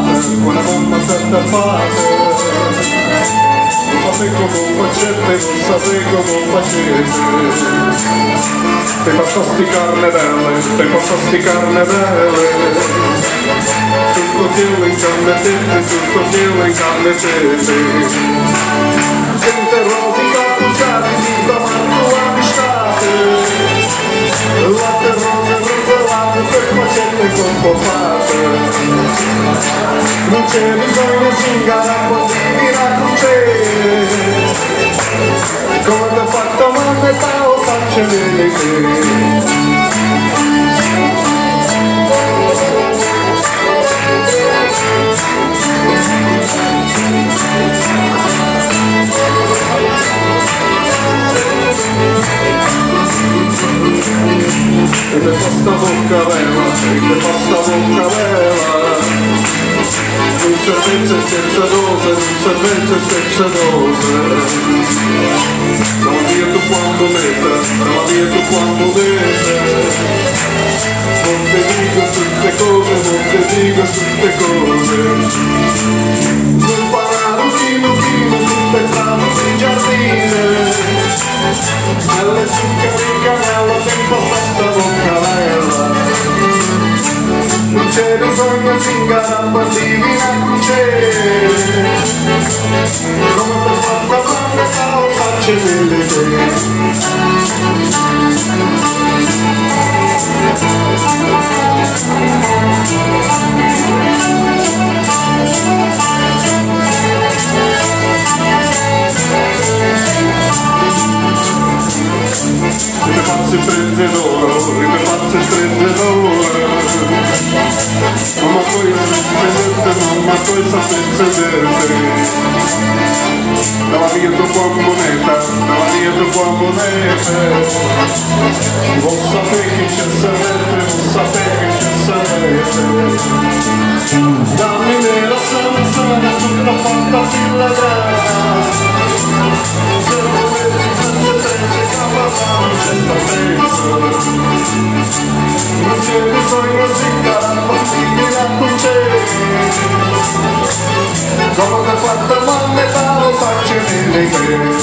fate, quella mamma tanta fate. Non sapete come facete, non sapete come facete. Te passasti carne belle, te passasti carne belle. Tutto Dio in carne tete, tutto Dio in carne tete. Sente rosica pugiati di davanti all'estate. Latte rose latte per facette compofate. Non c'è bisogno zingara quando vivi la croce. Come ti ha fatto mamma e pao faccio vedere. E te pasta bocca bella, e te pasta bocca bella. Un cervezzo senza dose, un cervezzo senza dose. Trova via tu quando mette, trova via tu quando mette. Non ti dico tutte cose, non ti dico tutte cose. Non parare un chino, tutte trame in giardino. Alle zuccheri in canella, tempo sta bocca bella. Non c'è bisogno zingara, bandivi una croce. Come per fatta mamma e pao faccio vedere. Le pazze prende l'oro, le pazze prende l'oro. Mamma poi sapete, mamma poi sapete. Dava via tu qua moneta, dava via tu qua moneta. Non sapete che c'è sarete, non sapete che c'è sarete. Dammi nella stanza, tutta fatta filagrana. Non c'è bisogno zingara, bambini la croce. Come ti ha fatto mamma e pao faccio vedere.